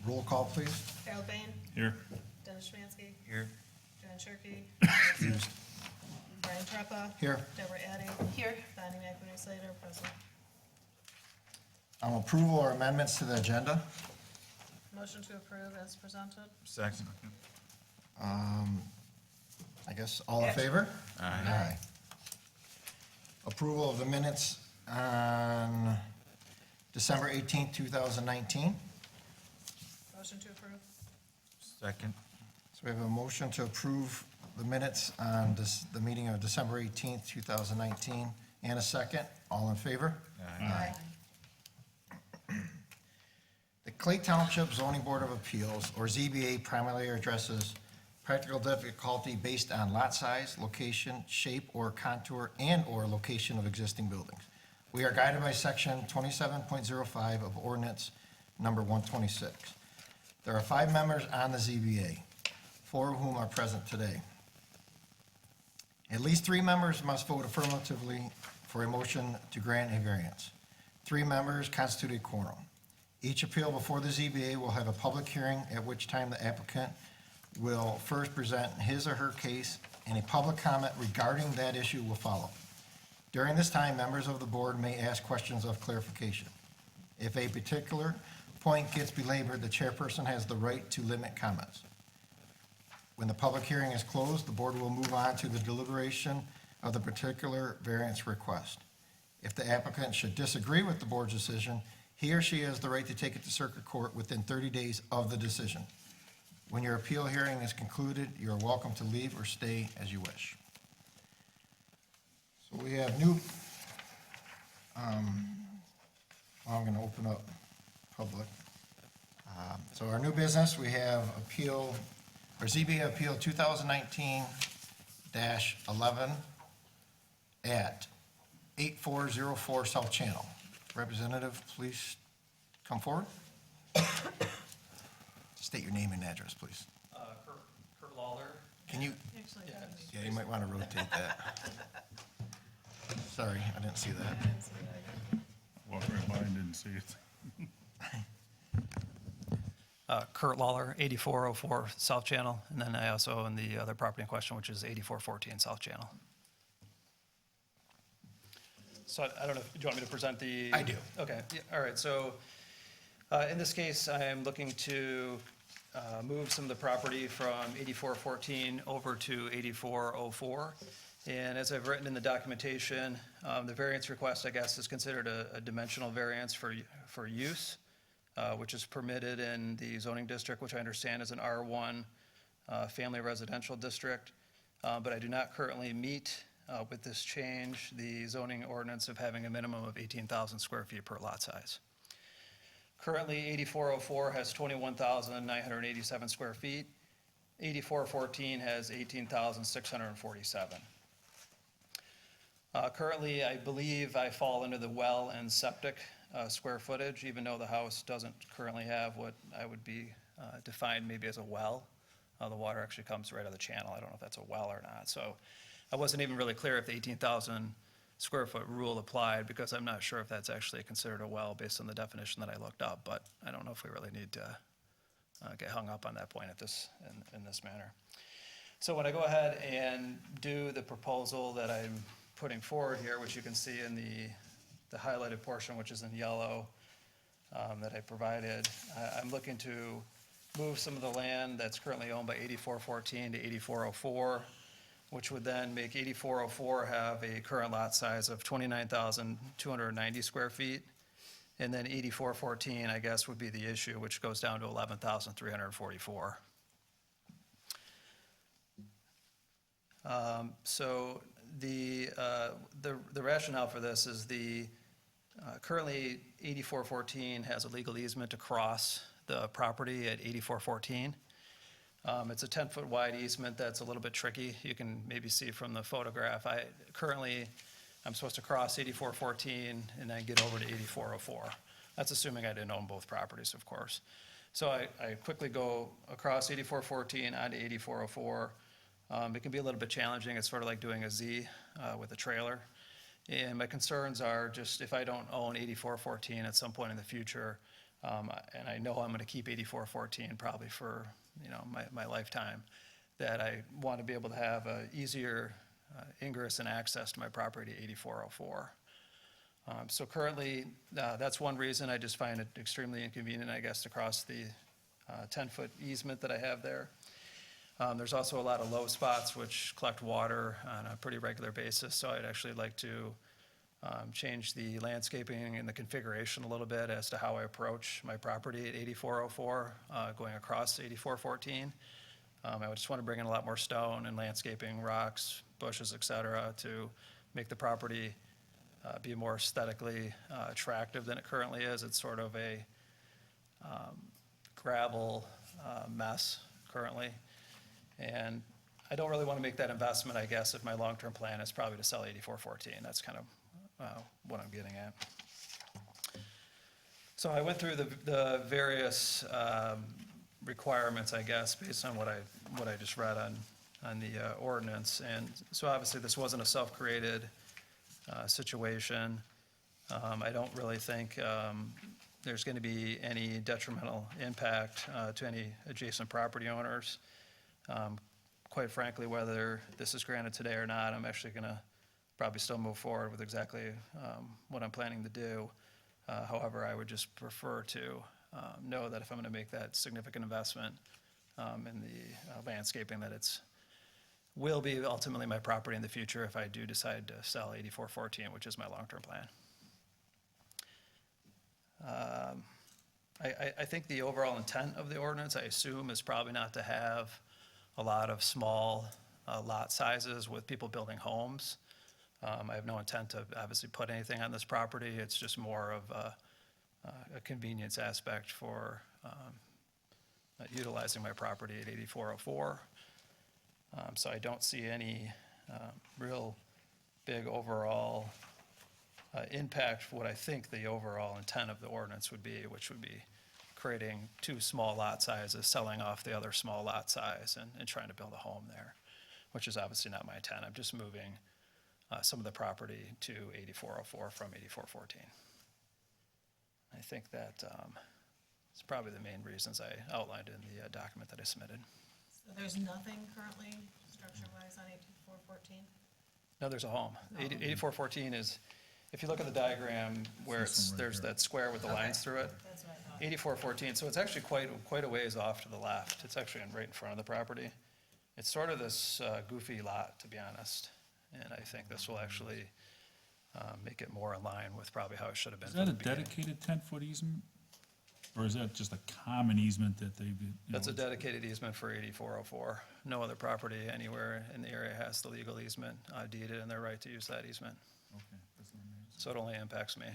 Roll call, please. Harold Bain. Here. Dennis Schimanski. Here. John Shirkey. Brian Treppa. Here. Deborah Addy. Here. Bonnie McNamee Slater, present. Approval or amendments to the agenda. Motion to approve as presented. Second. I guess all in favor? Aye. Approval of the minutes on December 18th, 2019. Motion to approve. Second. So we have a motion to approve the minutes on the meeting of December 18th, 2019, and a second. All in favor? Aye. The Clay Township Zoning Board of Appeals, or ZBA, primarily addresses practical difficulty based on lot size, location, shape, or contour, and/or location of existing buildings. We are guided by section 27.05 of ordinance number 126. There are 5 members on the ZBA, 4 of whom are present today. At least 3 members must vote affirmatively for a motion to grant a variance. 3 members constitute a quorum. Each appeal before the ZBA will have a public hearing, at which time the applicant will first present his or her case, and a public comment regarding that issue will follow. During this time, members of the board may ask questions of clarification. If a particular point gets belabored, the chairperson has the right to limit comments. When the public hearing is closed, the board will move on to the deliberation of the particular variance request. If the applicant should disagree with the board's decision, he or she has the right to take it to circuit court within 30 days of the decision. When your appeal hearing is concluded, you are welcome to leave or stay as you wish. So we have new, I'm going to open up public. So our new business, we have appeal, or ZBA Appeal 2019-11 at 8404 South Channel. Representative, please come forward. State your name and address, please. Kurt Lawler. Can you, Actually, yeah, you might want to rotate that. Sorry, I didn't see that. Walked right by and didn't see it. Kurt Lawler, 8404 South Channel, and then I also own the other property in question, which is 8414 South Channel. So I don't know, do you want me to present the? I do. Okay, yeah, all right, so in this case, I am looking to move some of the property from 8414 over to 8404. And as I've written in the documentation, the variance request, I guess, is considered a dimensional variance for use, which is permitted in the zoning district, which I understand is an R1 family residential district. But I do not currently meet, with this change, the zoning ordinance of having a minimum of 18,000 square feet per lot size. Currently, 8404 has 21,987 square feet. 8414 has 18,647. Currently, I believe I fall under the well and septic square footage, even though the house doesn't currently have what I would be defined maybe as a well. The water actually comes right out of the channel. I don't know if that's a well or not. So I wasn't even really clear if the 18,000 square foot rule applied, because I'm not sure if that's actually considered a well based on the definition that I looked up, but I don't know if we really need to get hung up on that point in this manner. So when I go ahead and do the proposal that I'm putting forward here, which you can see in the highlighted portion, which is in yellow, that I provided, I'm looking to move some of the land that's currently owned by 8414 to 8404, which would then make 8404 have a current lot size of 29,290 square feet. And then 8414, I guess, would be the issue, which goes down to 11,344. So the rationale for this is currently 8414 has a legal easement across the property at 8414. It's a 10-foot wide easement that's a little bit tricky. You can maybe see from the photograph. I'm supposed to cross 8414 and then get over to 8404. That's assuming I didn't own both properties, of course. So I quickly go across 8414 onto 8404. It can be a little bit challenging. It's sort of like doing a Z with a trailer. And my concerns are just if I don't own 8414 at some point in the future, and I know I'm gonna keep 8414 probably for, my lifetime, that I want to be able to have a easier ingress and access to my property, 8404. So currently, that's one reason I just find it extremely inconvenient, I guess, to cross the 10-foot easement that I have there. There's also a lot of low spots which collect water on a pretty regular basis, so I'd actually like to change the landscaping and the configuration a little bit as to how I approach my property at 8404, going across 8414. I would just want to bring in a lot more stone and landscaping, rocks, bushes, et cetera, to make the property be more aesthetically attractive than it currently is. It's sort of a gravel mess currently. And I don't really want to make that investment, I guess, if my long-term plan is probably to sell 8414. That's kind of what I'm getting at. So I went through the various requirements, I guess, based on what I just read on the ordinance. And so obviously, this wasn't a self-created situation. I don't really think there's going to be any detrimental impact to any adjacent property owners. Quite frankly, whether this is granted today or not, I'm actually going to probably still move forward with exactly what I'm planning to do. However, I would just prefer to know that if I'm going to make that significant investment in the landscaping, that it's will be ultimately my property in the future if I do decide to sell 8414, which is my long-term plan. I think the overall intent of the ordinance, I assume, is probably not to have a lot of small lot sizes with people building homes. I have no intent to obviously put anything on this property. It's just more of a convenience aspect for utilizing my property at 8404. So I don't see any real big overall impact for what I think the overall intent of the ordinance would be, which would be creating two small lot sizes, selling off the other small lot size and trying to build a home there, which is obviously not my intent. I'm just moving some of the property to 8404 from 8414. I think that is probably the main reasons I outlined in the document that I submitted. So there's nothing currently structure-wise on 8414? No, there's a home. 8414 is, if you look at the diagram where This one right there's here. that square with the lines through it, That's what I thought. 8414, so it's actually quite a ways off to the left. It's actually right in front of the property. It's sort of this goofy lot, to be honest, and I think this will actually make it more in line with probably how it should have been Is from that the a beginning. dedicated 10-foot easement? Or is that just a common easement that they've, That's a dedicated easement for 8404. No other property anywhere in the area has the legal easement deeded and their right to use that easement. Okay, that's what I mean. So it only impacts me.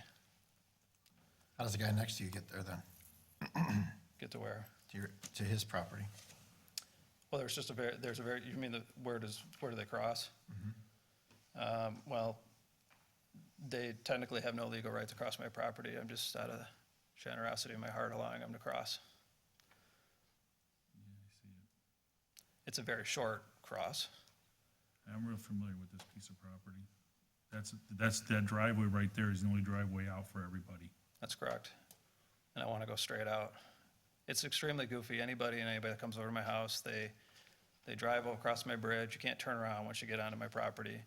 How does the guy next to you get there then? Get to where? To his property? Well, there's just you mean where do they cross? Well, they technically have no legal right to cross my property. I'm just out of generosity in my heart allowing them to cross. Yeah, I see it. It's a very short cross. I'm real familiar with this piece of property. That driveway right there is the only driveway out for everybody. That's correct. And I want to go straight out. It's extremely goofy. Anybody that comes over to my house, they drive across my bridge. You can't turn around once you get onto my property.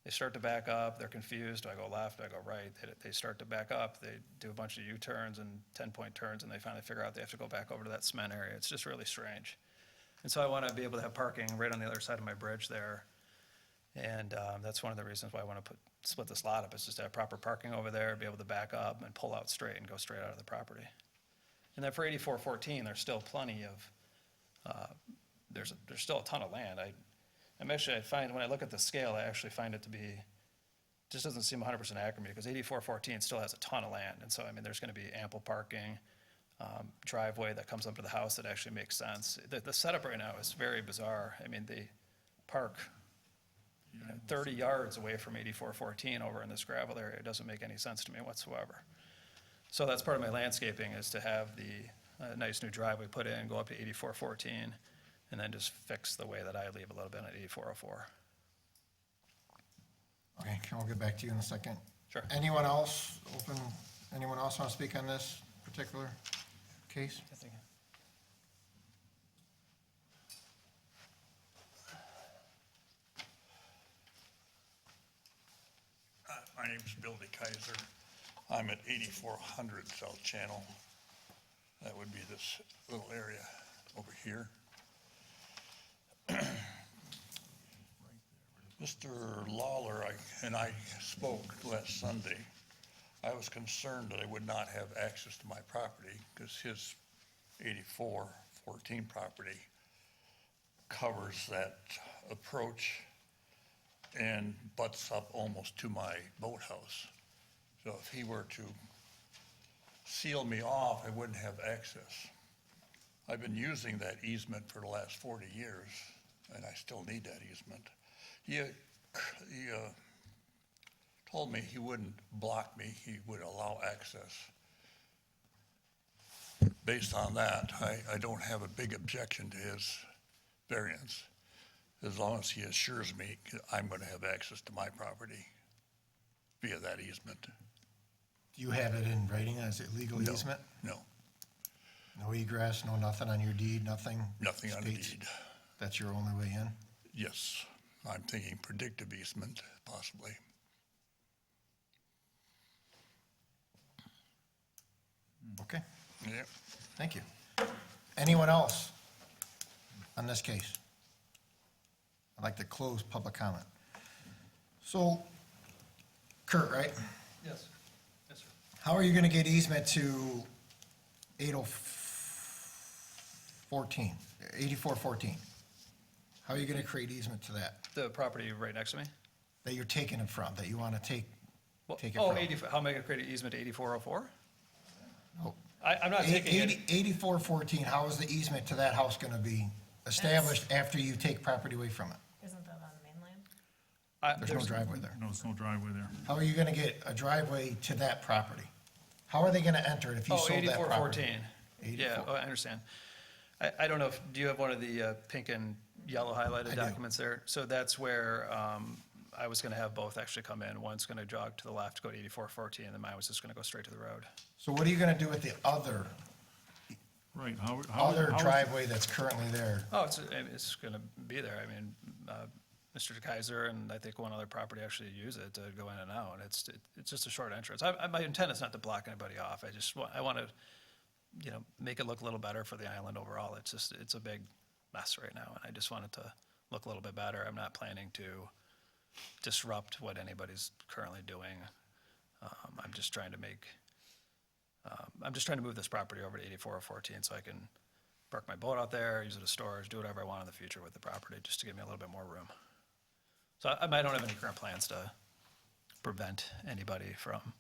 They start to back up. They're confused. Do I go left? Do I go right? They start to back up. They do a bunch of U-turns and 10-point turns, and they finally figure out they have to go back over to that cement area. It's just really strange. And so I want to be able to have parking right on the other side of my bridge there. And that's one of the reasons why I want to split this lot up, is just to have proper parking over there, be able to back up and pull out straight and go straight out of the property. And then for 8414, there's still plenty of, there's still a ton of land. I find, when I look at the scale, I actually find it to be, just doesn't seem 100% accurate, because 8414 still has a ton of land. And so, I mean, there's going to be ample parking, driveway that comes up to the house that actually makes sense. The setup right now is very bizarre. I mean, they park 30 yards away from 8414 over in this gravel area. It doesn't make any sense to me whatsoever. So that's part of my landscaping, is to have the nice new driveway put in, go up to 8414, and then just fix the way that I leave a little bit at 8404. Okay, I'll get back to you in a second. Sure. Anyone else want to speak on this? particular case? I think- My name's Bill DeKaiser. I'm at 8400 South Channel. That would be this little area over here. Mr. Lawler and I spoke last Sunday. I was concerned that I would not have access to my property because his 8414 property covers that approach and butts up almost to my boathouse. So if he were to seal me off, I wouldn't have access. I've been using that easement for the last 40 years, and I still need that easement. He told me he wouldn't block me, he would allow access. Based on that, I don't have a big objection to his variance, as long as he assures me I'm going to have access to my property via that easement. Do you have it in writing as a legal No, easement? No, No egress, no nothing on your deed, nothing? nothing on the states deed. That's your only way in? Yes, I'm thinking predictive easement, possibly. Okay, Yeah. thank you. Anyone else on this case? I'd like to close public comment. So, Kurt, right? Yes, yes, sir. How are you gonna get easement to 8414? How are you gonna create easement to that, The property right next to me? that you're taking it from, that you wanna take Well, it oh, from? 80, how am I gonna create an easement to 8404? Oh, I'm not taking it. 8414, how is the easement to that house gonna be established after you take property away from it? Isn't that on mainland? There's no driveway there. No, it's no driveway there. How are you gonna get a driveway to that property? How are they gonna enter it if you Oh, sold that property? 8414. Yeah, 84. oh, I understand. I don't know if, do you have one of the pink and yellow highlighted I do. documents there? So that's where I was gonna have both actually come in. One's gonna jog to the left, go to 8414, and then mine was just gonna go straight to the road. So what are you gonna do with the other Right, how? other how is- driveway that's currently there? Oh, it's gonna be there. I mean, Mr. DeKaiser and I think one other property actually use it to go in and out. It's just a short entrance. My intent is not to block anybody off. I want to, make it look a little better for the island overall. It's a big mess right now, and I just want it to look a little bit better. I'm not planning to disrupt what anybody's currently doing. I'm just trying to move this property over to 8414 so I can park my boat out there, use it as storage, do whatever I want in the future with the property, just to give me a little bit more room. So I don't have any current plans to prevent anybody from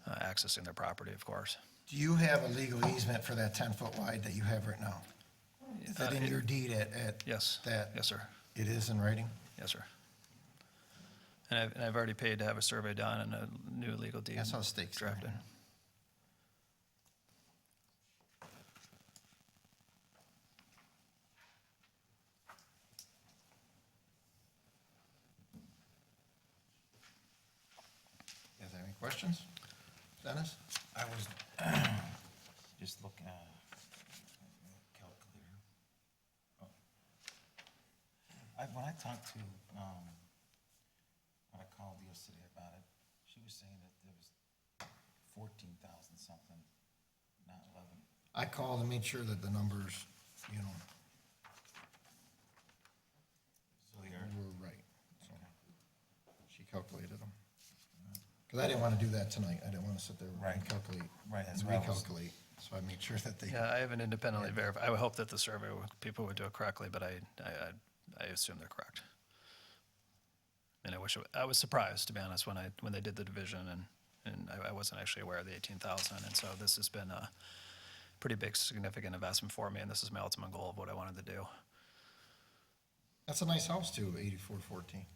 accessing their property, of course. Do you have a legal easement for that 10-foot wide that you have right now? Is that in your deed at? Yes. That? Yes, sir. It is in writing? Yes, sir. And I've already paid to have a survey done and a new legal deed That's how the state's drafted. You guys have any questions? Dennis? I was just looking at calculator. Oh. When I talked to, when I called yesterday about it, she was saying that there was 14,000 something, not 11. I called and made sure that the numbers, So you're, were right. So she calculated them. Because I didn't want to do that tonight. I didn't want to sit there and Right. calculate. Right, that's and what I was- recalculate. So I made sure that they. Yeah, I haven't independently verified. I would hope that the survey people would do it correctly, but I assume they're correct. And I was surprised, to be honest, when they did the division, and I wasn't actually aware of the 18,000. And so this has been a pretty big, significant investment for me, and this is my ultimate goal of what I wanted to do. That's a nice house too, 8414.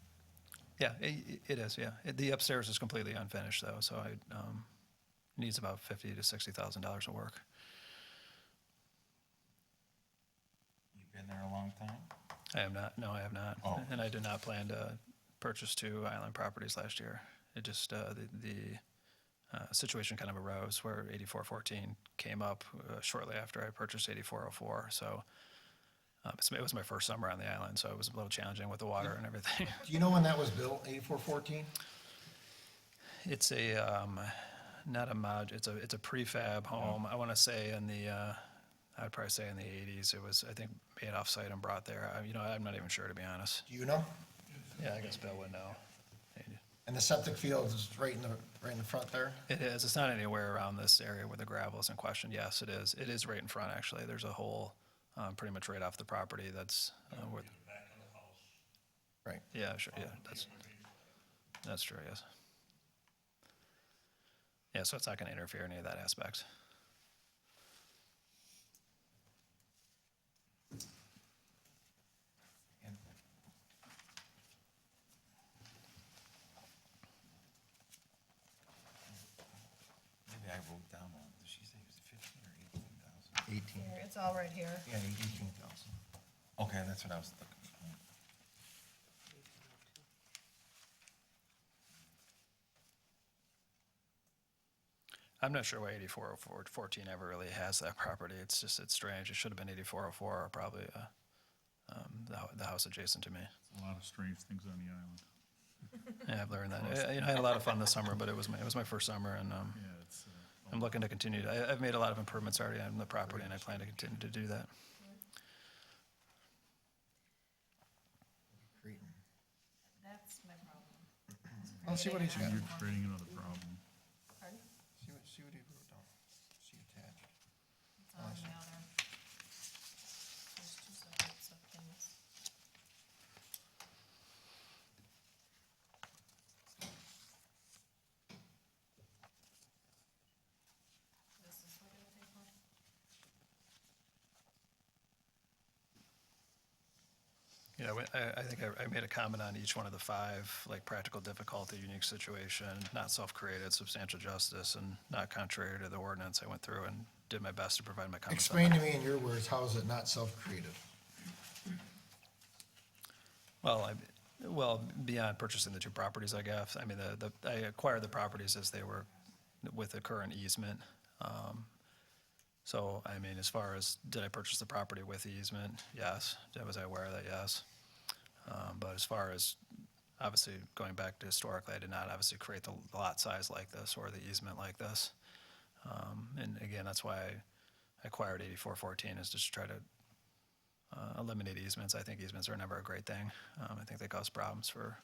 Yeah, it is, yeah. The upstairs is completely unfinished, though, so it needs about $50,000 to $60,000 of work. you've been there a long time? I have not, no, I have not. Oh. And I did not plan to purchase 2 island properties last year. It just, situation kind of arose where 8414 came up shortly after I purchased 8404. So it was my first summer on the island, so it was a little challenging with the water and everything. Do you know when that was built, 8414? It's not a mod, it's a prefab home. I want to say I'd probably say in the 80s. It was, I think, made off-site and brought there. I'm not even sure, to be honest. Do you know? Yeah, I guess Bill would know. And the septic field is right in the front there? It is. It's not anywhere around this area where the gravel is in question. Yes, it is. It is right in front, actually. There's a hole pretty much right off the property that's where, Back of the house. Right. yeah, sure, yeah, that's true, yes. Yeah, so it's not going to interfere in any of that aspect. And maybe I wrote down wrong. Did she say it was 15 or 18,000? 18. Here, it's all right here. Yeah, 18,000. Okay, that's what I was looking for. I'm not sure why 8414 ever really has that property. It's strange. It should have been 8404 or probably the house adjacent to me. A lot of strange things on the island. Yeah, I've learned that. I had a lot of fun this summer, but it was my first summer, and Yeah, it's, I'm looking to continue. I've made a lot of improvements already on the property, and I plan to continue to do that. That's my problem. Let's see what he's got. you're creating another problem. Pardon? See what he wrote down. See attached. It's all in the other. There's two separate things. This is what it'll pay for? Yeah, I think I made a comment on each one of the five, like practical difficulty, unique situation, not self-created, substantial justice, and not contrary to the ordinance. I went through and did my best to provide my comments. on Explain that. to me in your words, how is it not self-created? Well, beyond purchasing the two properties, I guess. I mean, I acquired the properties as they were with the current easement. So, I mean, as far as, did I purchase the property with the easement? Yes. Was I aware of that? Yes. But as far as, obviously, going back to historically, I did not obviously create the lot size like this or the easement like this. And again, that's why I acquired 8414, is just to try to eliminate easements. I think easements are never a great thing. I think they cause problems for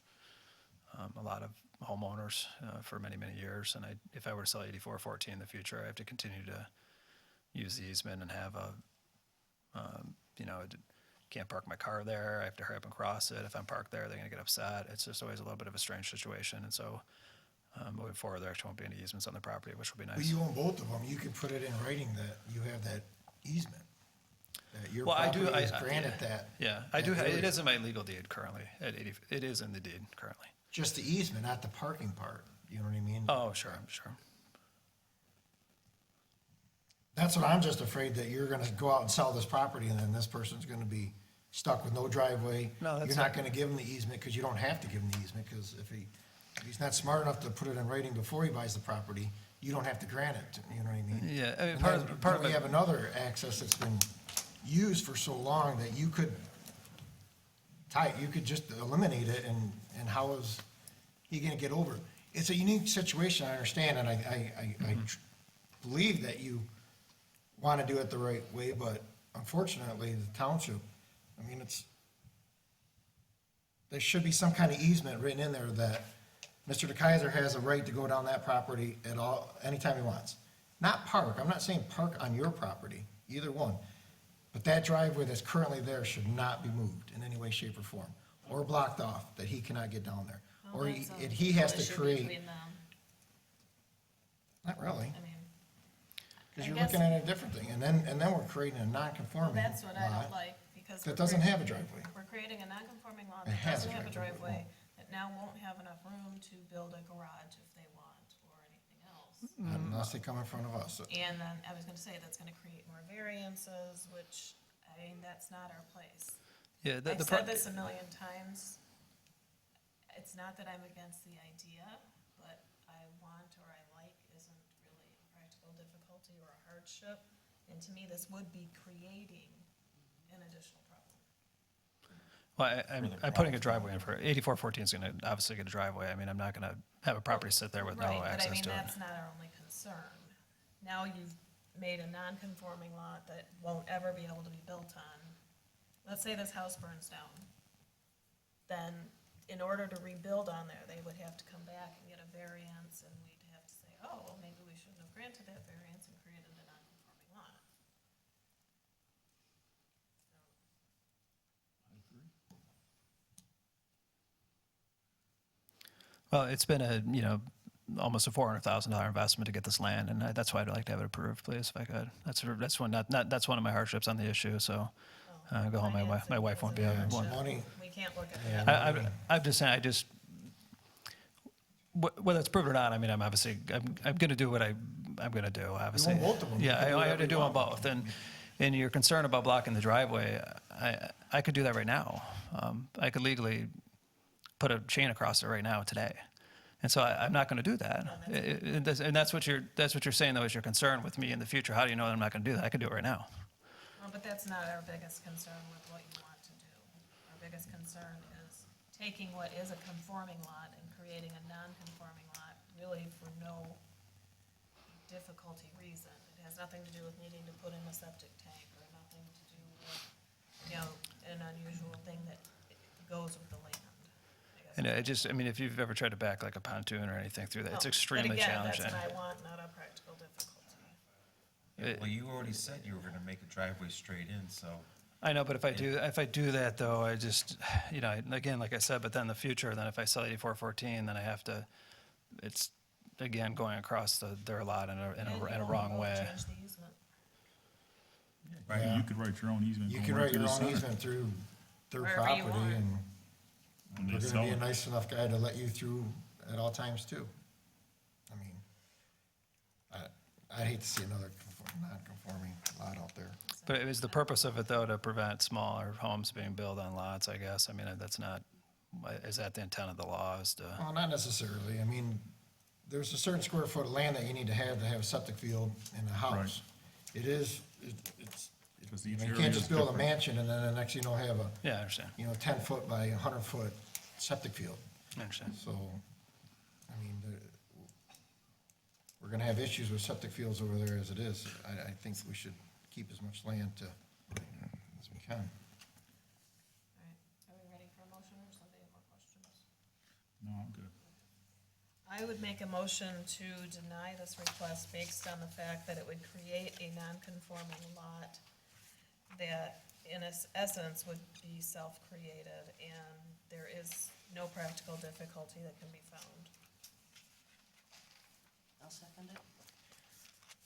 a lot of homeowners for many, many years. And if I were to sell 8414 in the future, I have to continue to use the easement and have can't park my car there. I have to hurry up and cross it. If I'm parked there, they're going to get upset. It's just always a little bit of a strange situation. And so moving forward, there actually won't be any easements on the property, which will be But nice. you own both of them. You could put it in writing that you have that easement. That your Well, I do- property is I- granted that. Yeah, I do. that It area. is in my legal deed currently. It is in the deed currently. Just the easement, not the parking part. You know what I mean? Oh, sure. That's what I'm just afraid, that you're gonna go out and sell this property and then this person's gonna be stuck with no driveway. No, that's You're not not- gonna give him the easement, because you don't have to give him the easement, because if he's not smart enough to put it in writing before he buys the property, you don't have to grant it, you know what I mean? Yeah, I mean, And part then of we it. have another access that's been used for so long that you could you could just eliminate it, and how is he gonna get over it? It's a unique situation, I understand, and I believe that you wanna do it the right way, but unfortunately, the township, I mean, there should be some kind of easement written in there that Mr. DeKaiser has a right to go down that property at all, anytime he wants. Not park, I'm not saying park on your property, either one. But that driveway that's currently there should not be moved in any way, shape, or form, or blocked off, that he cannot get down there. Or he has to create, Between them, not really, I mean, because I you're guess- looking at a different thing, and then we're creating a well, non-conforming that's what I lot don't like, because. that we're doesn't creating- have a driveway. We're creating a non-conforming lot It that has a doesn't have a driveway, driveway, that now won't have enough room to build a garage if they want, or anything else. Unless they come in front of us. And then, I was gonna say, that's gonna create more variances, which, I mean, that's not our place. Yeah, I've said this a million times. It's not that I'm against the idea, but I want, or I like, is difficulty or a hardship. And to me, this would be creating an additional problem. Well, I'm putting a driveway in for, 8414 is gonna obviously get a driveway. I mean, I'm not gonna have a property sit there with no Right, but I access mean, to it. that's not our only concern. Now you've made a non-conforming lot that won't ever be able to be built on. Let's say this house burns down. Then, in order to rebuild on there, they would have to come back and get a variance, and we'd have to say, oh, well, maybe we shouldn't have granted that variance and created a non-conforming lot. Well, it's been almost a $400,000 investment to get this land, and that's why I'd like to have it approved, please, if I could. That's one, that's one of my hardships on the issue, so go home, my wife won't be able to. Money. We can't look at that. I'm just saying, whether it's proved or not, I mean, I'm obviously, I'm gonna do what I'm gonna do, obviously. want both of them. You Yeah, can do I whatever had to you do them want. both, and you're concerned about blocking the driveway, I could do that right now. I could legally put a chain across it right now, today. And so I'm not gonna do that. And that's what you're saying, though, is your concern with me in the future. How do you know that I'm not gonna do that? I could do it right now. Well, but that's not our biggest concern with what you want to do. Our biggest concern is taking what is a conforming lot and creating a non-conforming lot, really for no difficulty reason. It has nothing to do with needing to put in a septic tank, or nothing to do with, an unusual thing that goes with the land. I guess. And I mean, if you've ever tried to back like a pontoon or anything through that, it's Oh, extremely challenging. But again, that's what I want, not a practical difficulty. Yeah, well, you already said you were gonna make a driveway straight in, so. I know, but if I do that, though, I just, again, like I said, but then in the future, then if I sell 8414, then I have to, it's, again, going across their lot in And a you'll wrong way. change the easement. Yeah. You could write your own easement. You going can right write to your the own center. easement through Wherever you property, want. and When they we're sell gonna be a it. nice enough guy to let you through at all times too. I mean, I'd hate to see another non-conforming lot out there. But it was the purpose of it, though, to prevent smaller homes being built on lots, I guess. I mean, that's not, is that the intent of the law, is to, Well, not necessarily. I mean, there's a certain square foot of land that you need to have a septic field in a house. It is, it's, Because you each know, you area can't is just build a different. mansion and then the next you know have a, yeah, I understand. 10-foot by 100-foot septic field. I understand. So, I mean, we're gonna have issues with septic fields over there as it is. I think we should keep as much land as we can. All right, are we ready for a motion, or somebody have more questions? No, I'm good. I would make a motion to deny this request based on the fact that it would create a non-conforming lot that, in essence, would be self-created, and there is no practical difficulty that can be found. I'll second it.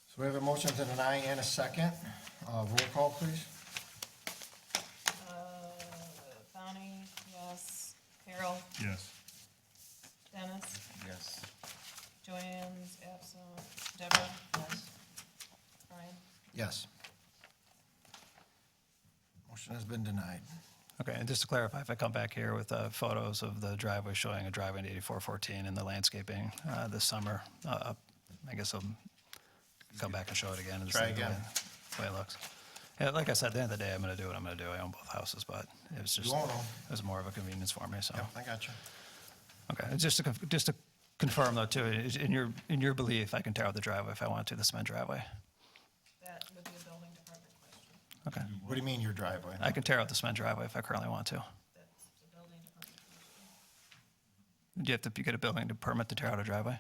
So we have a motion to deny and a second. Roll call, please. Bonnie, yes. Carol, Yes. Dennis, Yes. Joanne's absent, Deborah, Yes. Brian. Yes. Motion has been denied. Okay, and just to clarify, if I come back here with photos of the driveway showing a driveway in 8414 and the landscaping this summer, I guess I'll come back and show it again and Try see the again. way it looks. Yeah, like I said, at the end of the day, I'm gonna do what I'm gonna do. I own both houses, but it was just, You own 'em. it was more of a convenience for me, so. Yep, I got you. Okay, and just to confirm though, too, in your belief, I can tear out the driveway if I want to, the cement driveway? That would be a building department question. Okay. What do you mean your driveway? I can tear out the cement driveway if I currently want to. That's a building department question. Do you have to get a building permit to tear out a driveway?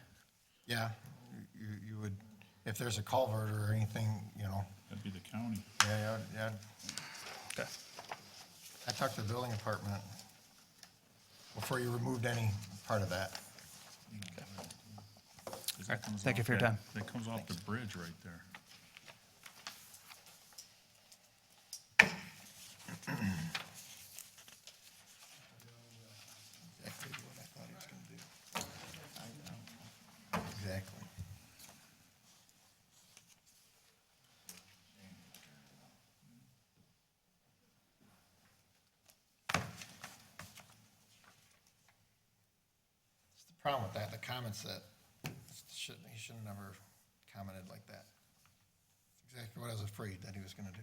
Yeah, you would, if there's a culvert or anything, That'd be the county. yeah. Okay. I talked to the building department before you removed any part of that. 'Cause that Alright, comes thank you off for your that- time. That comes off the bridge right there. Exactly what I thought he was gonna do. Exactly. It's the problem with that, the comments that, he should have never commented like that. exactly what I was afraid that he was gonna do.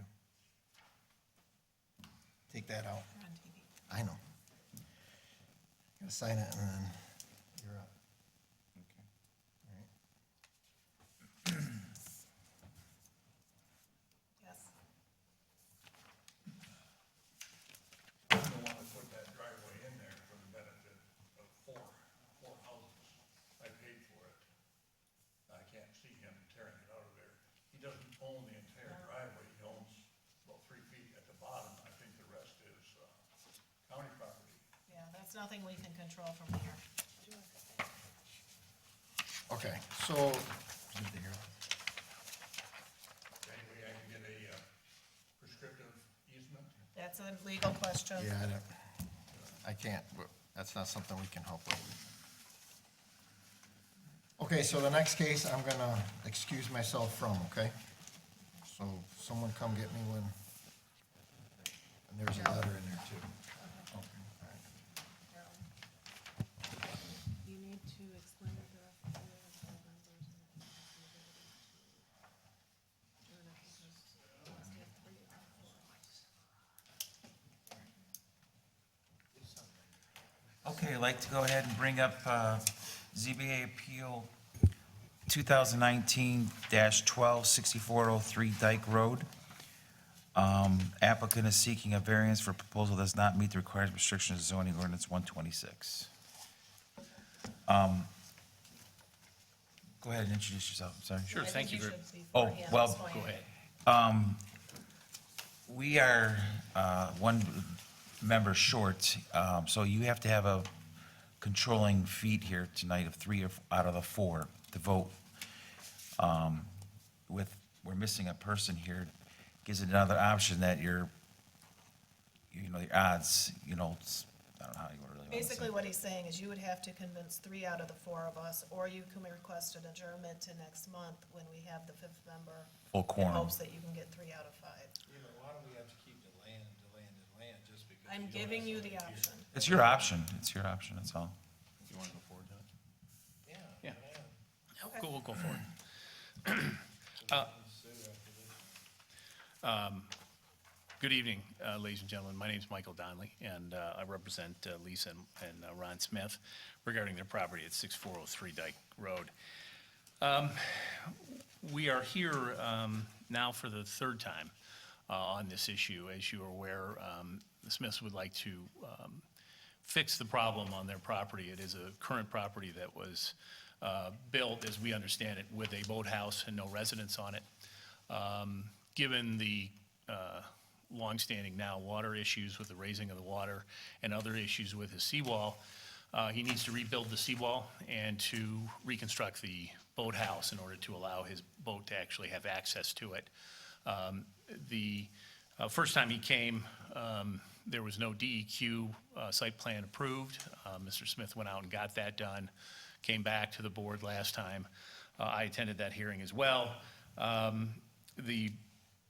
Take that out. You're on TV. I know. Gotta sign it and then you're up. Okay. All right. Yes. I don't want to put that driveway in there for the benefit of four houses. I paid for it. I can't see him tearing it out of there. He doesn't own the entire driveway. He owns about 3 feet at the bottom. I think the rest is, county property. Yeah, that's nothing we can control from here. Okay, so, Any way I can get a, prescriptive easement? That's a legal question. yeah, I can't, but that's not something we can help with. Okay, so the next case, I'm gonna excuse myself from, okay? So someone come get me when, and there's a letter in there too. Okay, all right. You need to explain the draft to the board members and the ability to join up because you must have 3 out of 4. Okay, I'd like to go ahead and bring up ZBA Appeal 2019-12, 6403 Dyke Road. Applicant is seeking a variance for proposal that does not meet the required restrictions of zoning ordinance 126. Go ahead and introduce yourself, I'm sorry. Sure, thank you. Oh, well, go ahead. We are one member short, so you have to have a controlling feat here tonight of 3 out of the 4 to vote. We're missing a person here, gives it another option that your odds, I don't know how you really want to say. Basically, what he's saying is you would have to convince 3 out of the 4 of us, or you can request an adjournment to next month when we have the 5th member. Full In quorum. hopes that you can get 3 out of 5. Yeah, but why do we have to keep delaying just because? I'm you don't giving have you something the here? option. It's your option, that's all. You want to go forward, Doug? Yeah. Yeah. Okay. We'll go forward. Good evening, ladies and gentlemen. My name is Michael Donnelly, and I represent Lisa and Ron Smith regarding their property at 6403 Dyke Road. We are here now for the 3rd time on this issue. As you are aware, the Smiths would like to fix the problem on their property. It is a current property that was built, as we understand it, with a boathouse and no residents on it. Given the longstanding now water issues with the raising of the water and other issues with his seawall, he needs to rebuild the seawall and to reconstruct the boathouse in order to allow his boat to actually have access to it. The first time he came, there was no DEQ site plan approved. Mr. Smith went out and got that done, came back to the board last time. I attended that hearing as well. The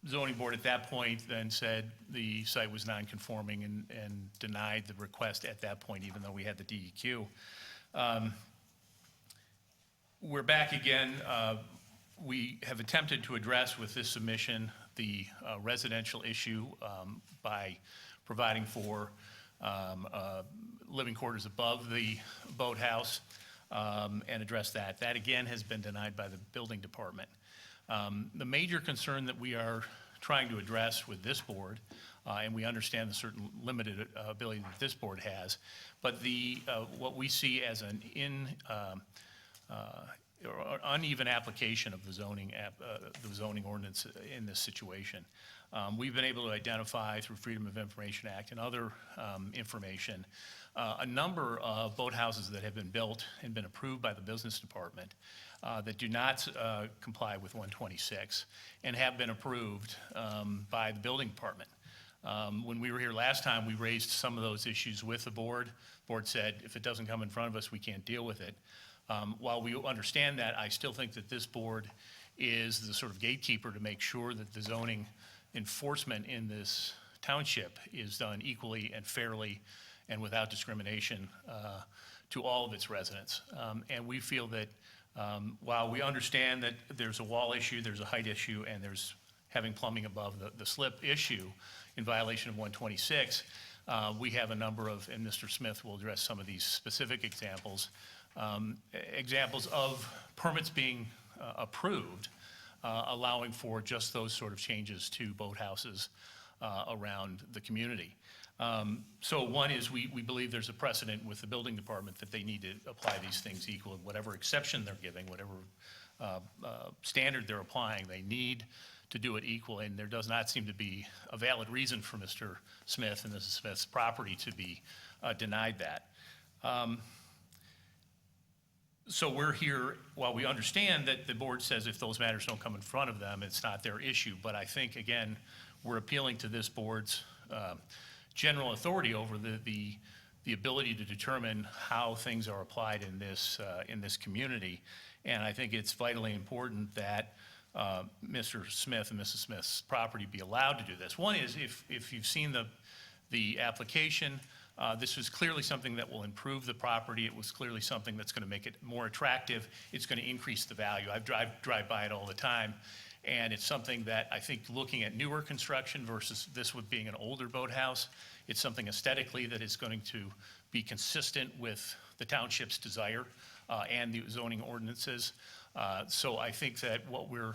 zoning board at that point then said the site was non-conforming and denied the request at that point, even though we had the DEQ. We're back again. We have attempted to address with this submission the residential issue by providing for living quarters above the boathouse and address that. That again has been denied by the building department. The major concern that we are trying to address with this board, and we understand the certain limited ability that this board has, but what we see as an or uneven application of the zoning ordinance in this situation. We've been able to identify through Freedom of Information Act and other information a number of boathouses that have been built and been approved by the business department that do not comply with 126 and have been approved by the building department. When we were here last time, we raised some of those issues with the board. Board said, if it doesn't come in front of us, we can't deal with it. While we understand that, I still think that this board is the sort of gatekeeper to make sure that the zoning enforcement in this township is done equally and fairly and without discrimination to all of its residents. And we feel that while we understand that there's a wall issue, there's a height issue, and there's having plumbing above the slip issue in violation of 126. We have a number of, and Mr. Smith will address some of these specific examples, examples of permits being approved, allowing for just those sort of changes to boathouses around the community. So one is we believe there's a precedent with the building department that they need to apply these things equal, whatever exception they're giving, whatever standard they're applying, they need to do it equal, and there does not seem to be a valid reason for Mr. Smith and Mrs. Smith's property to be denied that. So we're here, while we understand that the board says if those matters don't come in front of them, it's not their issue, but I think, again, we're appealing to this board's general authority over the ability to determine how things are applied in this community. And I think it's vitally important that Mr. Smith and Mrs. Smith's property be allowed to do this. One is, if you've seen the application, this was clearly something that will improve the property. It was clearly something that's going to make it more attractive. It's going to increase the value. I drive by it all the time, and it's something that I think, looking at newer construction versus this with being an older boathouse, it's something aesthetically that is going to be consistent with the township's desire and the zoning ordinances. So I think that what we're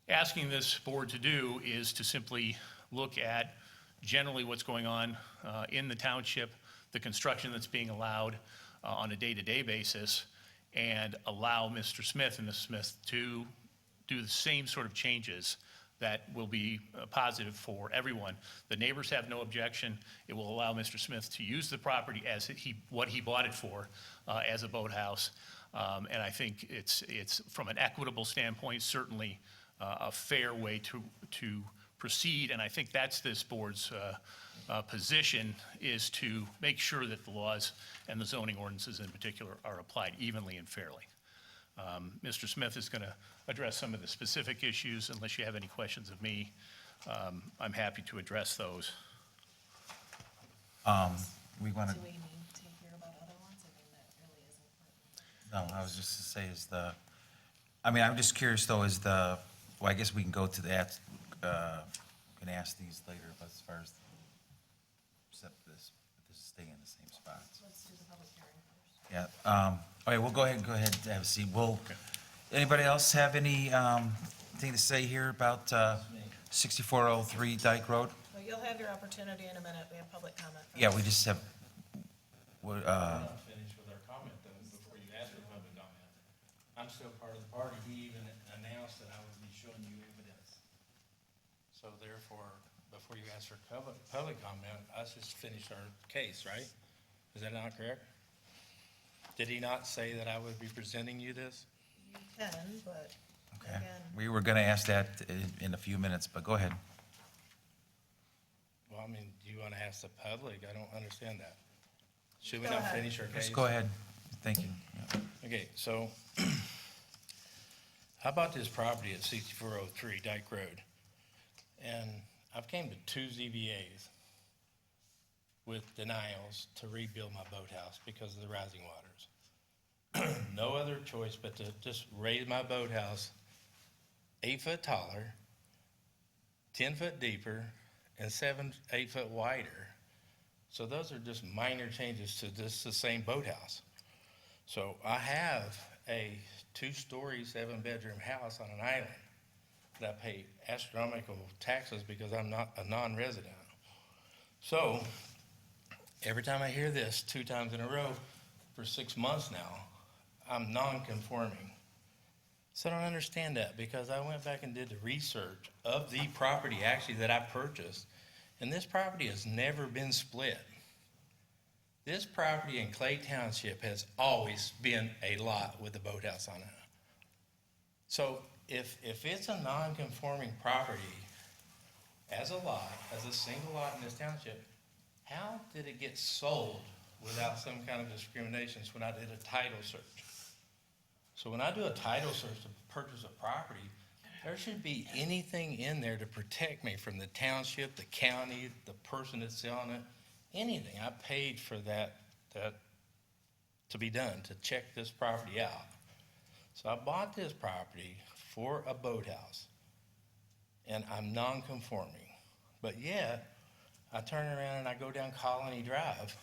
asking this board to do is to simply look at generally what's going on in the township, the construction that's being allowed on a day-to-day basis, and allow Mr. Smith and Mrs. Smith to do the same sort of changes that will be positive for everyone. The neighbors have no objection. It will allow Mr. Smith to use the property as what he bought it for, as a boathouse. And I think it's from an equitable standpoint, certainly a fair way to proceed. And I think that's this board's position, is to make sure that the laws and the zoning ordinances in particular are applied evenly and fairly. Mr. Smith is going to address some of the specific issues. Unless you have any questions of me, I'm happy to address those. We want to, Do we need to hear about other ones? I mean, that really isn't. no, I was just to say I'm just curious though, well, I guess we can go to that, can ask these later, but as far as, except this is staying in the same spot. Let's do the public hearing first. Yeah, all right, we'll go ahead and have a seat. Anybody else have any, thing to say here about, 6403 Dyke Road? Well, you'll have your opportunity in a minute. We have public comment first. Yeah, we just have, We're not finished with our comment though, before you ask for public comment. I'm still part of the party. He even announced that I would be showing you evidence. So therefore, before you ask for public comment, us just finished our case, right? Is that not correct? Did he not say that I would be presenting you this? You can, but okay. again, We were going to ask that in a few minutes, but go ahead. Well, I mean, do you want to ask the public? I don't understand that. Should we Go not ahead. finish our case? Just go ahead. Thank you. Yeah. Okay, so I bought this property at 6403 Dyke Road, and I've came to 2 ZBAs with denials to rebuild my boathouse because of the rising waters. No other choice but to just raise my boathouse 8 foot taller, 10 foot deeper, and 8 foot wider. So those are just minor changes to just the same boathouse. So I have a 2-story, 7-bedroom house on an island that I pay astronomical taxes because I'm not a non-resident. So every time I hear this 2 times in a row for 6 months now, I'm non-conforming. So I don't understand that, because I went back and did the research of the property actually that I purchased, and this property has never been split. This property in Clay Township has always been a lot with a boathouse on it. So if it's a non-conforming property as a lot, as a single lot in this township, how did it get sold without some kind of discriminations when I did a title search? So when I do a title search to purchase a property, there should be anything in there to protect me from the township, the county, the person that's selling it, anything. I paid for that to be done, to check this property out. So I bought this property for a boathouse. and I'm non-conforming. But yet, I turn around and I go down Colony Drive,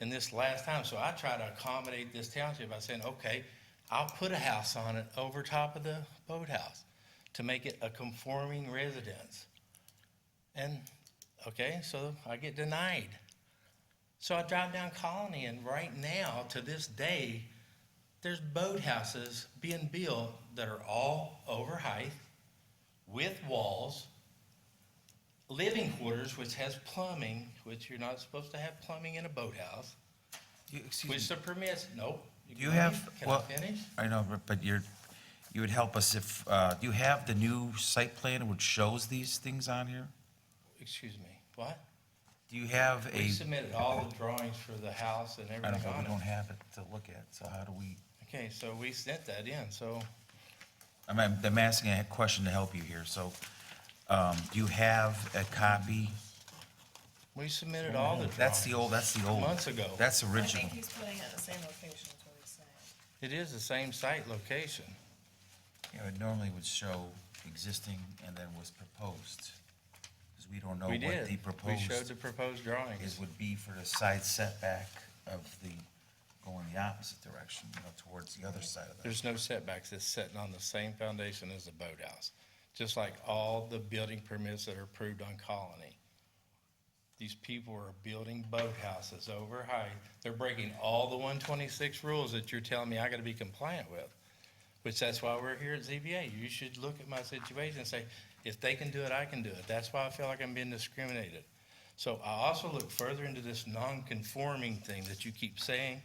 and this last time, so I try to accommodate this township by saying, okay, I'll put a house on it over top of the boathouse to make it a conforming residence. And, okay, so I get denied. So I drive down Colony, and right now, to this day, there's boathouses being built that are all over height, with walls, living quarters, which has plumbing, which you're not supposed to have plumbing in a boathouse, Excuse which me, the permits, nope. do you have, Can I well, finish? I know, but you would help us if, do you have the new site plan which shows these things on here? Excuse me, what? Do you have We a, submitted all the drawings for the house and I don't know, everything but on we don't it. have it to look at, so how do we? Okay, so we sent that in, so I'm asking a question to help you here, so, do you have a copy? we submitted all the drawings. That's the old. Months ago. That's I original. think he's putting it in the same location, is what he's saying. It is the same site location. Yeah, it normally would show existing and then was proposed, because we don't know We what did. the We showed proposed the proposed drawings. is, would be for the side setback of the, going the opposite direction, towards the other side of that. There's no setbacks. It's sitting on the same foundation as the boathouse, just like all the building permits that are approved on Colony. These people are building boathouses over height. They're breaking all the 126 rules that you're telling me I gotta be compliant with, which that's why we're here at ZBA. You should look at my situation and say, if they can do it, I can do it. That's why I feel like I'm being discriminated. So I also look further into this non-conforming thing that you keep saying.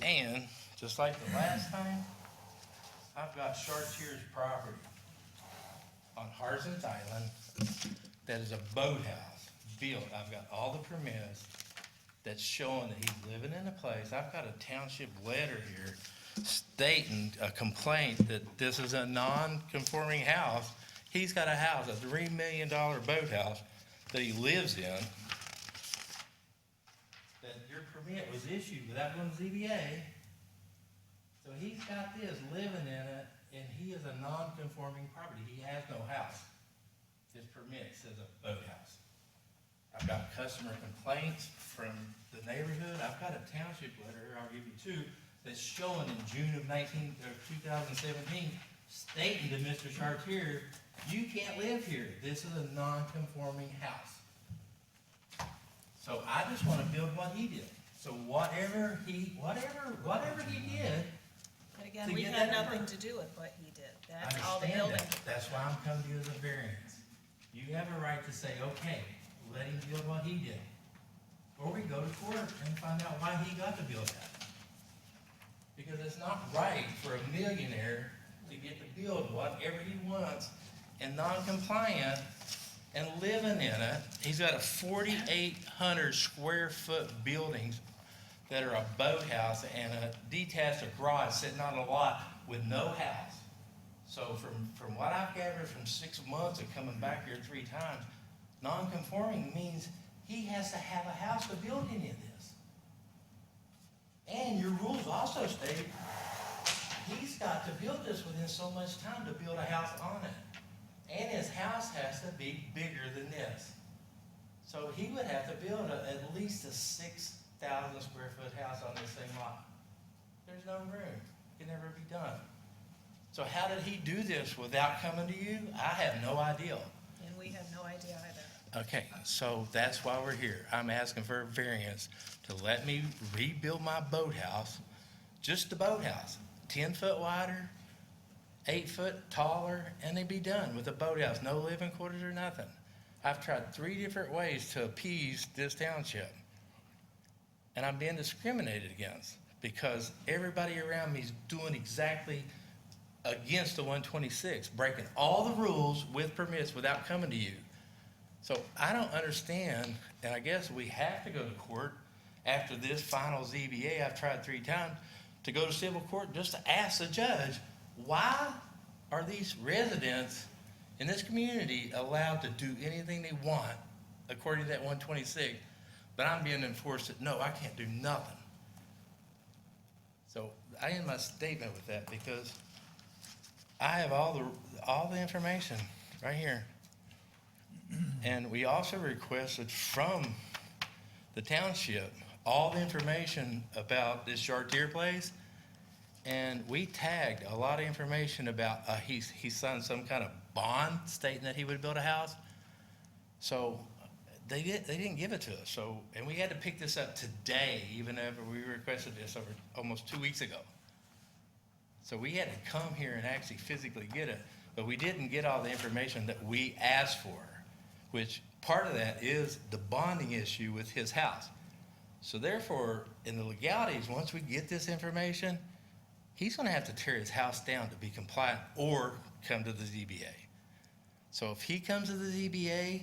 And just like the last time, I've got Chartier's property on Harson's Island that is a boathouse built. I've got all the permits that's showing that he's living in a place. I've got a township letter here stating a complaint that this is a non-conforming house. He's got a house, a $3 million boathouse that he lives in, that your permit was issued without going to ZBA. So he's got this living in it, and he is a non-conforming property. He has no house. His permit says a boathouse. I've got customer complaints from the neighborhood. I've got a township letter, I'll give you two, that's showing in June of 2017, stating to Mr. Chartier, you can't live here. This is a non-conforming house. So I just want to build what he did. So whatever he did, But again, To we get had that nothing number. to do with what he did. I That's all the understand building. that. That's why I'm coming to you as a variance. You have a right to say, okay, let him build what he did. Or we go to court and find out why he got to build that. Because it's not right for a millionaire to get to build whatever he wants and non-compliant and living in it. He's got a 4,800 square foot buildings that are a boathouse and a detached garage sitting on a lot with no house. So from what I've gathered from 6 months of coming back here 3 times, non-conforming means he has to have a house to build any of this. And your rules also state he's got to build this within so much time to build a house on it. And his house has to be bigger than this. So he would have to build at least a 6,000 square foot house on this same lot. There's no room. It can never be done. So how did he do this without coming to you? I have no idea. And we have no idea either. Okay, so that's why we're here. I'm asking for a variance to let me rebuild my boathouse, just the boathouse, 10 foot wider, 8 foot taller, and they'd be done with a boathouse, no living quarters or nothing. I've tried 3 different ways to appease this township. And I'm being discriminated against because everybody around me is doing exactly against the 126, breaking all the rules with permits without coming to you. So I don't understand, and I guess we have to go to court after this final ZBA, I've tried 3 times, to go to civil court just to ask the judge, why are these residents in this community allowed to do anything they want according to that 126, but I'm being enforced that, no, I can't do nothing. So I end my statement with that because I have all the information right here. And we also requested from the township all the information about this Chartier place. And we tagged a lot of information about, he signed some kind of bond stating that he would build a house. So they didn't give it to us. So, and we had to pick this up today, even after we requested this over almost 2 weeks ago. So we had to come here and actually physically get it, but we didn't get all the information that we asked for, which part of that is the bonding issue with his house. So therefore, in the legalities, once we get this information, he's gonna have to tear his house down to be compliant or come to the ZBA. So if he comes to the ZBA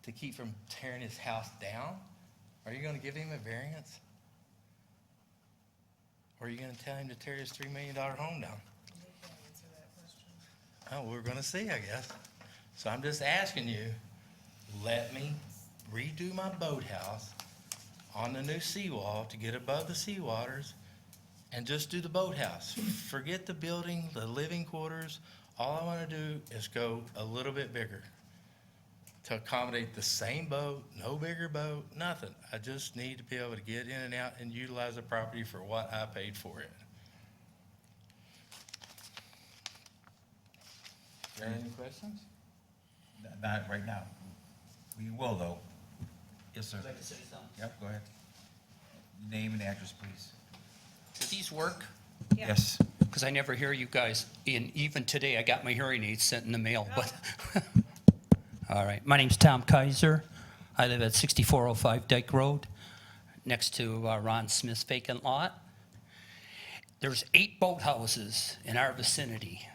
to keep from tearing his house down, are you gonna give him a variance? Or are you gonna tell him to tear his $3 million home down? They can't answer that question. Oh, we're gonna see, I guess. So I'm just asking you, let me redo my boathouse on the new seawall to get above the seawaters and just do the boathouse. Forget the building, the living quarters. All I wanna do is go a little bit bigger to accommodate the same boat, no bigger boat, nothing. I just need to be able to get in and out and utilize the property for what I paid for it. Got any questions? Not right now. We will, though. Yes, sir. Would you like to say something? Yep, go ahead. Name and address, please. Do these work? Yeah. Yes. Because I never hear you guys, and even today, I got my hearing aids sent in the mail, but, all right. My name's Tom Kaiser. I live at 6405 Dyke Road, next to Ron Smith's vacant lot. There's 8 boathouses in our vicinity.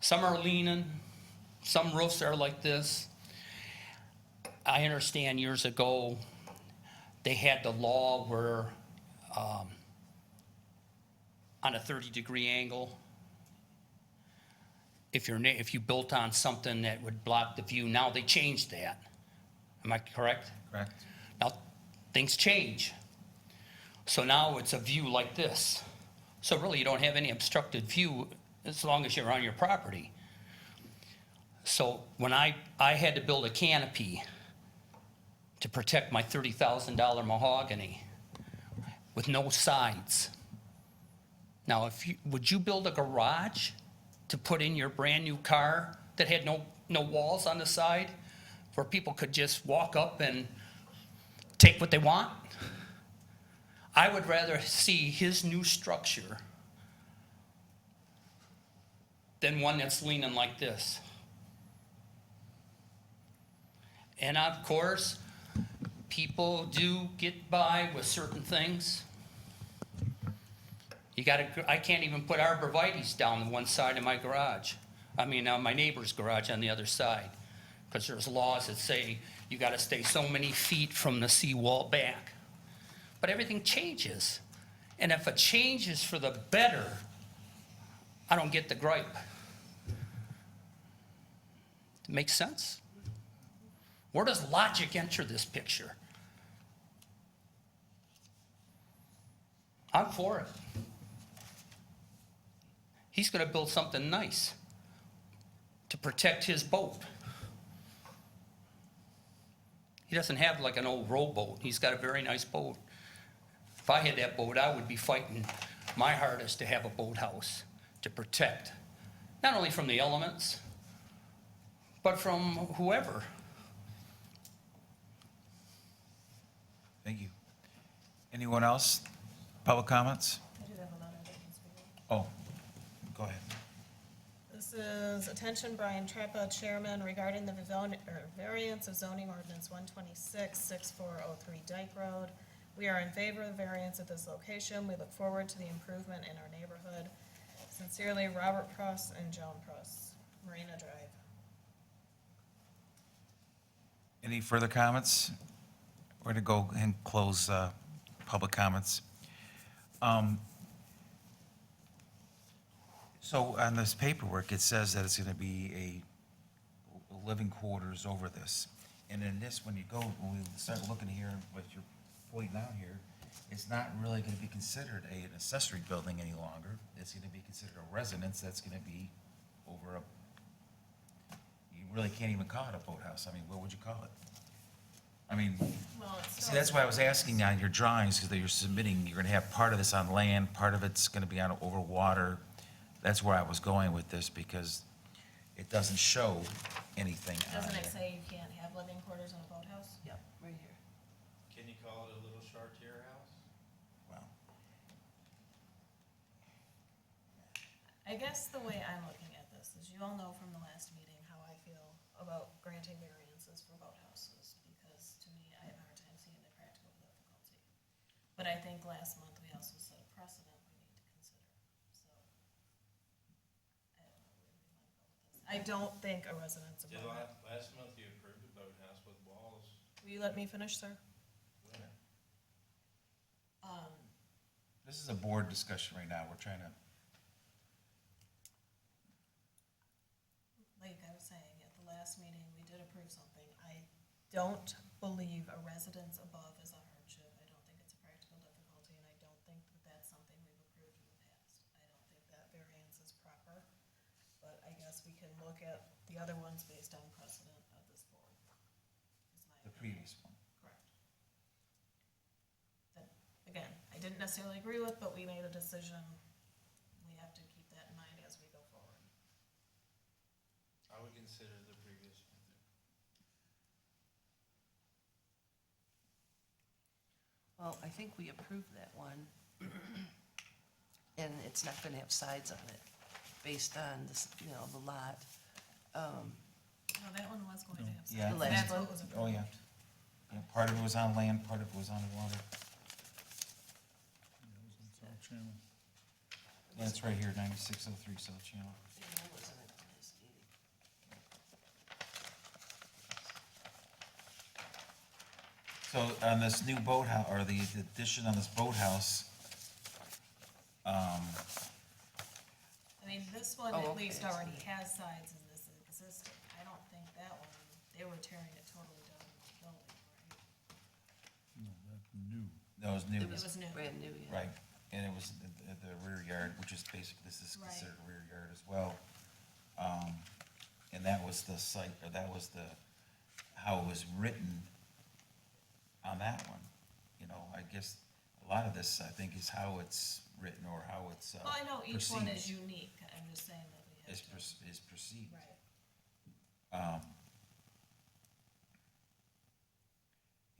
Some are leaning, some roofs are like this. I understand years ago, they had the law where on a 30-degree angle, if you built on something that would block the view, now they changed that. Am I correct? Correct. Now, things change. So now it's a view like this. So really, you don't have any obstructed view as long as you're on your property. So when I had to build a canopy to protect my $30,000 mahogany with no sides. Now, would you build a garage to put in your brand-new car that had no walls on the side where people could just walk up and take what they want? I would rather see his new structure than one that's leaning like this. And of course, people do get by with certain things. I can't even put arborvitaes down one side of my garage. I mean, my neighbor's garage on the other side. Because there's laws that say you gotta stay so many feet from the seawall back. But everything changes. And if it changes for the better, I don't get the gripe. Makes sense? Where does logic enter this picture? I'm for it. He's gonna build something nice to protect his boat. He doesn't have like an old rowboat. He's got a very nice boat. If I had that boat, I would be fighting my hardest to have a boathouse to protect, not only from the elements, but from whoever. Thank you. Anyone else? Public comments? I do have a letter that needs to be read. Oh, go ahead. This is attention Brian Trappa, Chairman, regarding the variance of zoning ordinance 126-6403 Dyke Road. We are in favor of the variance at this location. We look forward to the improvement in our neighborhood. Sincerely, Robert Pruss and Joan Pruss, Marina Drive. Any further comments? We're going to go and close public comments. So on this paperwork, it says that it's going to be a living quarters over this. And in this, when you when we start looking here, what you're pointing out here, it's not really going to be considered an accessory building any longer. It's going to be considered a residence that's going to be over a, you really can't even call it a boathouse. I mean, what would you call it? I mean, Well, it's see, still. that's why I was asking on your drawings, because you're submitting, you're gonna have part of this on land, part of it's gonna be on over water. That's where I was going with this, because it doesn't show anything on Doesn't it it. say you can't have living quarters in a boathouse? Yep, right here. Can you call it a little chartier house? Wow. I guess the way I'm looking at this is you all know from the last meeting how I feel about granting variances for boathouses, because to me, I have a hard time seeing the practical difficulty. But I think last month we also set a precedent we need to consider, so. I don't know where we want to go with this. I don't think a residence Did above. last month you approved a boathouse with walls? Will you let me finish, sir? Where? This is a board discussion right now. We're trying to, Like I was saying, at the last meeting, we did approve something. I don't believe a residence above is a hardship. I don't think it's a practical difficulty, and I don't think that that's something we've approved in the past. I don't think that variance is proper, but I guess we can look at the other ones based on precedent of this board, is my the opinion. previous one. Correct. That, again, I didn't necessarily agree with, but we made a decision. We have to keep that in mind as we go forward. I would consider the previous one. Well, I think we approved that one. And it's not gonna have sides on it, based on this, you know, the lot. No, that one was going to have. Yeah. sides. The last That's one? what was approved. Oh, yeah. Yeah, part of it was on land, part of it was on the water. Yeah, it was on South Channel. Yeah, it's right here, 9603 South Channel. Yeah, that wasn't at the last meeting. So on this new boathouse, or the addition on this boathouse, I mean, this one Oh, at okay, least I see. already has sides and this is existing. I don't think that one, they were tearing it totally down in the building, right? No, that's new. that was new, It was was new. brand new, yeah. right? And it was at the rear yard, which is basically, this is Right. considered a rear yard as well. And that was the site, or that was the, how it was written on that one. You know, I guess a lot of this, I think, is how it's written or how it's Well, I know each one is perceived. unique. I'm just saying that we have to. Is perceived. Right.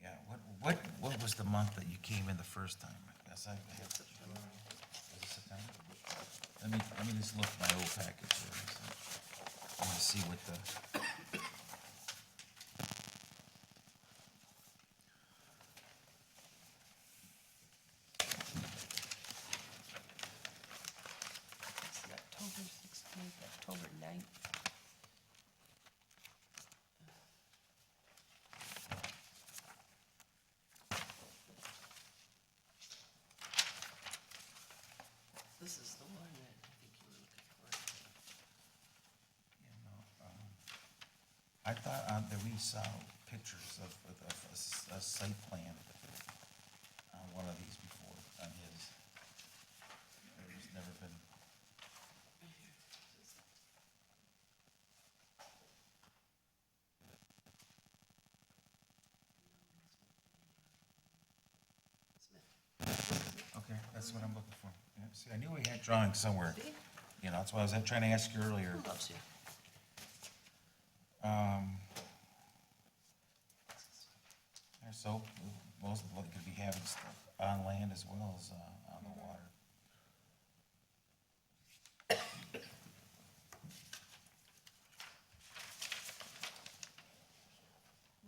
Yeah, what was the month that you came in the first time? I guess I had, was it September? Let me just look at my old package here. I want to see what the. It's October 16th, October 9th. This is the one that I think you were looking for. You know, I thought that we saw pictures of a site plan on one of these before, on his. There's never been, okay, that's what I'm looking for. Yeah, see, I knew we had drawings somewhere. See? You know, that's why I was trying to ask you earlier. Who loves you? So, most of what could be having stuff on land as well as on the water.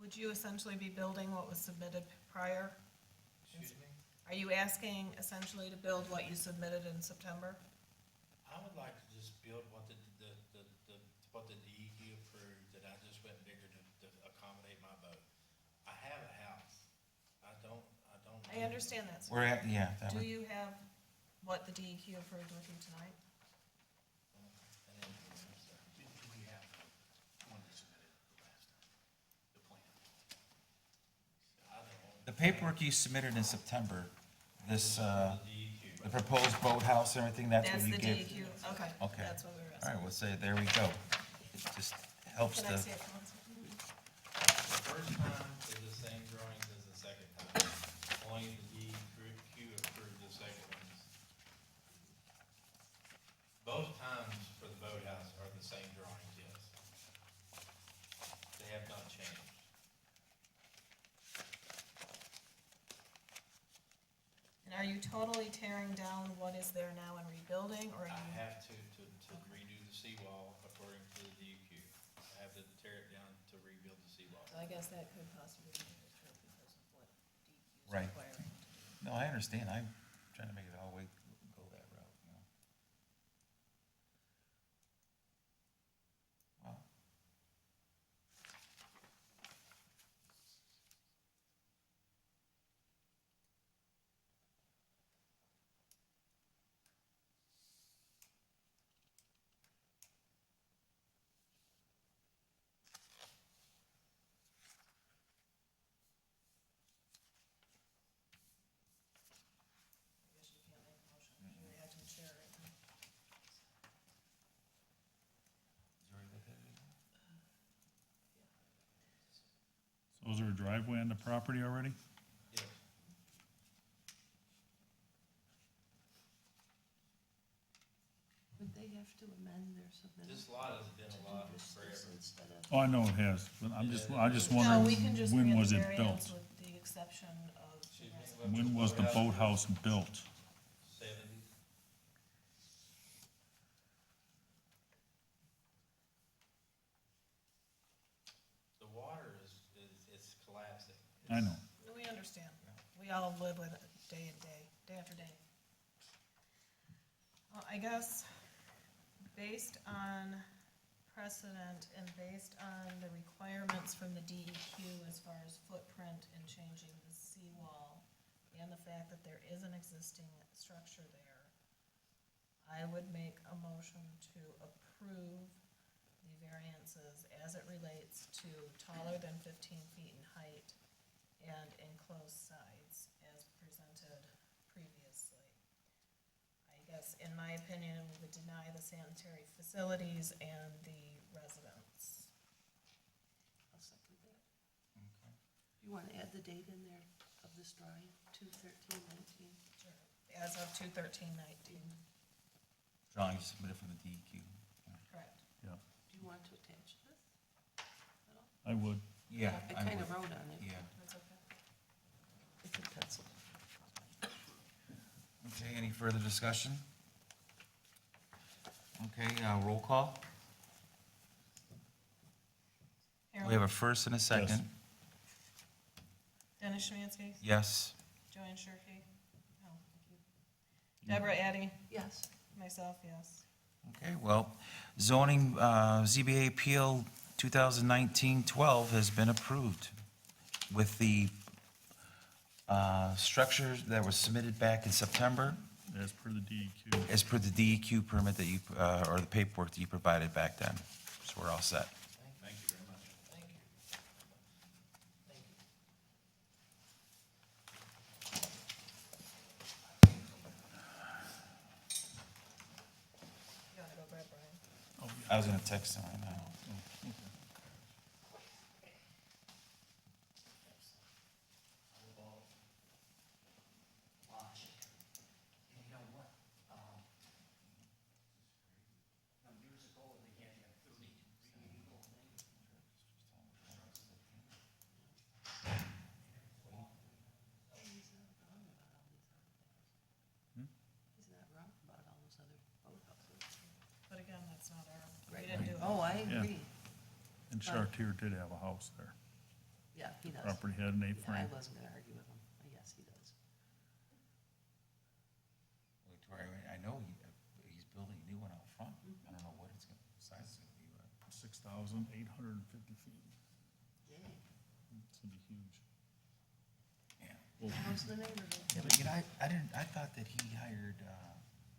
Would you essentially be building what was submitted prior? Excuse me? Are you asking essentially to build what you submitted in September? I would like to just build what what the DEQ approved, that I just went bigger to accommodate my boat. I have a house. I don't. I understand that, sir. We're at, yeah, that Do would, you have what the DEQ approved with you tonight? An engineer, so. Do we have one that submitted the last time, the plan? I don't. the paperwork you submitted in September, this, The DEQ. the proposed boathouse and everything, that's what That's you the gave? DEQ, okay. Okay. That's what we were All All right, we'll say, there we go. It just helps Can I to, see it? The first time is the same drawings as the second time. Only the DEQ approved the second ones. Both times for the boathouse are the same drawings, yes. They have not changed. And are you totally tearing down what is there now and rebuilding, or are I you? have to redo the seawall according to the DEQ. I have to tear it down to rebuild the seawall. So I guess that could possibly be true because of what DEQ is Right. requiring. no, I understand, I'm trying to make it all way, go that route, you know. Wow. I guess you can't make a motion, because you're the acting chair right now. So is there a driveway on the property already? Yes. Would they have to amend their submittal? This lot has been to a do lot this forever. instead of? Oh, I know it has, but I'm just No, wondering, we can just when grant was the it variance built? with the exception of. the Excuse me, rest. what When was the boathouse built? 70s. The water is collapsing. I know. We understand. We all live with it day after day. Well, I guess, based on precedent and based on the requirements from the DEQ as far as footprint and changing the seawall, and the fact that there is an existing structure there, I would make a motion to approve the variances as it relates to taller than 15 feet in height and enclosed sides as presented previously. I guess, in my opinion, we would deny the sanitary facilities and the residents. I'll second that. You want to add the date in there of this drawing, 2/13/19? Sure. As of 2/13/19, Drawings submitted from the DEQ. correct. Yeah, Do you want to attach this? at all? I would. Yeah, I I kind of would, wrote on it. yeah. That's okay. It's a pencil. Okay, any further discussion? Okay, roll call. We have a Harold, first and a second. Dennis Schimanski, Yes. Joanne Shirkey, no, thank you. Deborah Addy, Yes. myself, yes. Okay, well, zoning, ZBA Appeal 2019-12 has been approved with the structure that was submitted back in September As per the DEQ. as per the DEQ permit that you, or the paperwork that you provided back then. So we're all set. Thank you very much. Thank you. You wanna go grab Brian? I was gonna text him right now. He's not wrong about all those other boathouses. But again, that's not our, we didn't do it. Oh, I Yeah. agree. And Chartier did have a house there. Yeah, he does. Property had an Yeah, I A-frame. wasn't gonna argue with him. Yes, he does. I know he's building a new one out front. I don't know what it's gonna, size it's gonna be, but. 6,850 feet. Yay. It's gonna be huge. Yeah. Well, How's the neighborhood? Yeah, but you know, I thought that he hired,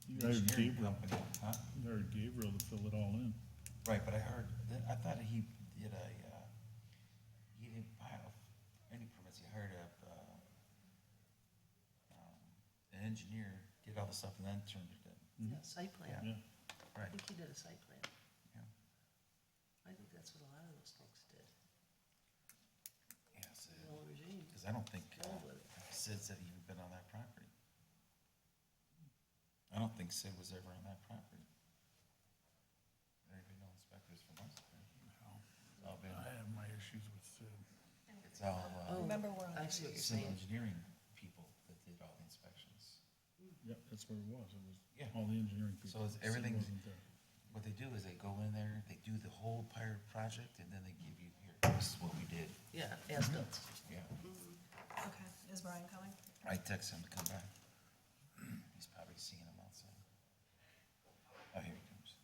He an hired engineering Gabriel. company. Huh? You hired Gabriel to fill it all in. Right, but I thought he did he didn't file any permits, he hired an engineer, did all the stuff and then turned it in. Yeah, site plan. Yeah. I Right. think he did a site plan. Yeah. I think that's what a lot of those folks did. Yes, The old regime. because I don't think Rolled with it. Sid's even been on that property. I don't think Sid was ever on that property. There have been no inspectors from us. It's all been, I have my issues with Sid. it's all, Oh, Remember, we're on I see what you're civil saying. engineering people that did all the inspections. Yep, that's what it was. It was Yeah. all the engineering people. So it's Sid everything- wasn't there. What they do is they go in there, they do the whole pirate project, and then they give you, here, this is what we did. Yeah, as built. Yeah. Okay, is Brian coming? I text him to come back. He's probably seeing him outside. Oh, here he comes.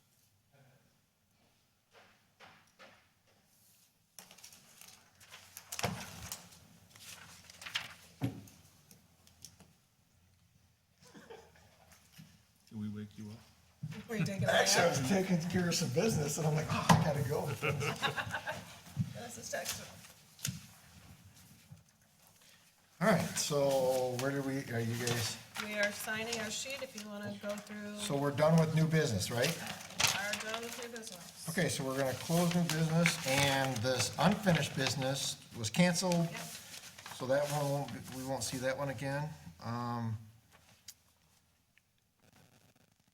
Did we wake you up? Were you taking a Actually, I nap? was taking care of some business, and I'm like, oh, I gotta go. This is text. All right, so where do we, are you guys, We are signing our sheet if you wanna go through, so we're done with new business, right? are done with your business. Okay, so we're gonna close new business, and this unfinished business was canceled, Yep. so that one won't, we won't see that one again.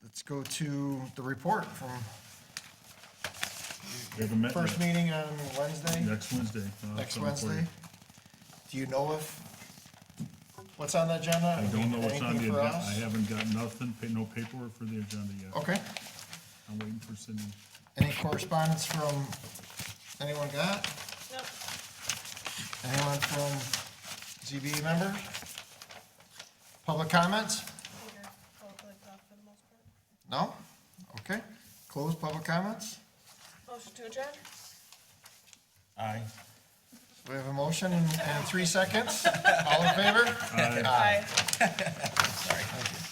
Let's go to the report from We haven't met first yet. meeting on Wednesday, Next Wednesday. I'll have next something for you. Wednesday. Do you know if, what's on the agenda? I don't know what's on the Anything for agenda. us? I haven't got nothing, no paperwork for the agenda yet. Okay, I'm waiting for Cindy. any correspondence from, anyone got? Nope. Anyone from ZBA member? Public comments? Peter, public off for the most part. No? Okay, close public comments. Motion to adjourn? Aye. We have a motion in 3 seconds. All in favor? Aye. Aye.